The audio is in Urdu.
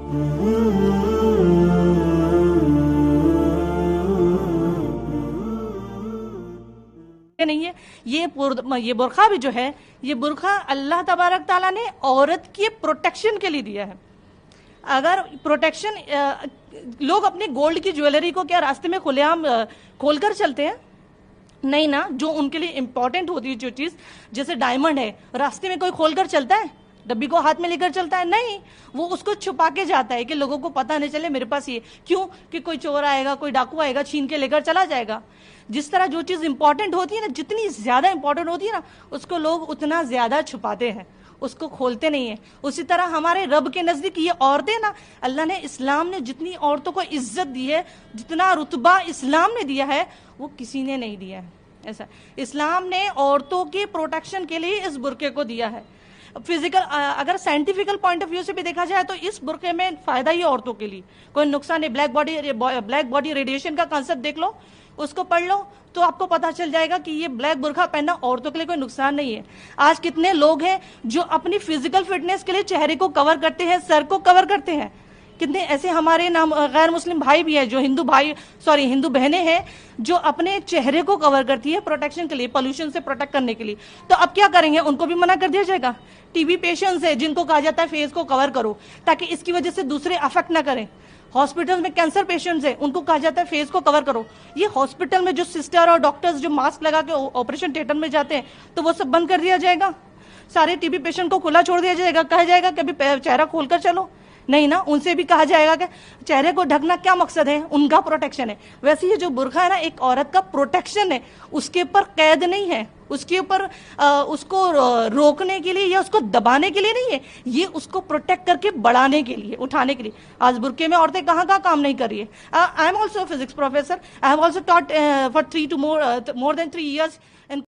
نہیں ہے یہ برقع بھی جو ہے، یہ برقع اللہ تبارک تعالیٰ نے عورت کی پروٹیکشن کے لیے دیا ہے. اگر پروٹیکشن، لوگ اپنے گولڈ کی جویلری کو کیا راستے میں کھلے عام کھول کر چلتے ہیں؟ نہیں نا. جو ان کے لیے امپورٹنٹ ہوتی ہے جو چیز، جیسے ڈائمنڈ ہے، راستے میں کوئی کھول کر چلتا ہے؟ ڈبی کو ہاتھ میں لے کر چلتا ہے؟ نہیں، وہ اس کو چھپا کے جاتا ہے کہ لوگوں کو پتہ نہیں چلے میرے پاس یہ. کیوں؟ کہ کوئی چور آئے گا، کوئی ڈاکو آئے گا، چھین کے لے کر چلا جائے گا. جس طرح جو چیز امپورٹنٹ ہوتی ہے نا، جتنی زیادہ امپورٹنٹ ہوتی ہے نا، اس کو لوگ اتنا زیادہ چھپاتے ہیں، اس کو کھولتے نہیں ہیں. اسی طرح ہمارے رب کے نزدیک یہ عورتیں نا، اللہ نے، اسلام نے جتنی عورتوں کو عزت دی ہے، جتنا رتبہ اسلام نے دیا ہے، وہ کسی نے نہیں دیا ہے. ایسا اسلام نے عورتوں کی پروٹیکشن کے لیے اس برقعے کو دیا ہے. فزیکل، اگر سائنٹیفیکل پوائنٹ آف ویو سے بھی دیکھا جائے تو اس برقعے میں فائدہ ہی عورتوں کے لیے، کوئی نقصان نہیں. بلیک باڈی ریڈیشن کا کانسیپٹ دیکھ لو، اس کو پڑھ لو تو آپ کو پتا چل جائے گا کہ یہ بلیک برقع پہننا عورتوں کے لیے کوئی نقصان نہیں ہے. آج کتنے لوگ ہیں جو اپنی فزیکل فٹنس کے لیے چہرے کو کور کرتے ہیں، سر کو کور کرتے ہیں. کتنے ایسے ہمارے غیر مسلم بھائی بھی ہیں، جو ہندو بہنیں ہیں، جو اپنے چہرے کو کور کرتی ہے پروٹیکشن کے لیے، پولوشن سے پروٹیکٹ کرنے کے لیے. تو اب کیا کریں گے؟ ان کو بھی منع کر دیا جائے گا. ٹی بی پیشنٹس ہیں جن کو کہا جاتا ہے فیس کو کور کرو تاکہ اس کی وجہ سے دوسرے افیکٹ نہ کریں. ہاسپٹل میں کینسر پیشنٹس ہیں، ان کو کہا جاتا ہے فیس کو کور کرو. یہ ہاسپٹل میں جو سسٹر اور ڈاکٹرز جو ماسک لگا کے آپریشن تھیٹر میں جاتے ہیں، تو وہ سب بند کر دیا جائے گا. سارے ٹی بی پیشنٹ کو کھلا چھوڑ دیا جائے گا، کہا جائے گا کہ ابھی چہرہ کھول کر چلو. نہیں نا، ان سے بھی کہا جائے گا کہ چہرے کو ڈھکنا کیا مقصد ہے؟ ان کا پروٹیکشن ہے. ویسے یہ جو برقعہ ہے نا، ایک عورت کا پروٹیکشن ہے، اس کے اوپر قید نہیں ہے، اس کے اوپر اس کو روکنے کے لیے یا اس کو دبانے کے لیے نہیں ہے، یہ اس کو پروٹیکٹ کر کے بڑھانے کے لیے، اٹھانے کے لیے. آج برقعے میں عورتیں کہاں کام نہیں کر رہی ہے. I am also physics professor. I have also taught for more than 3 years in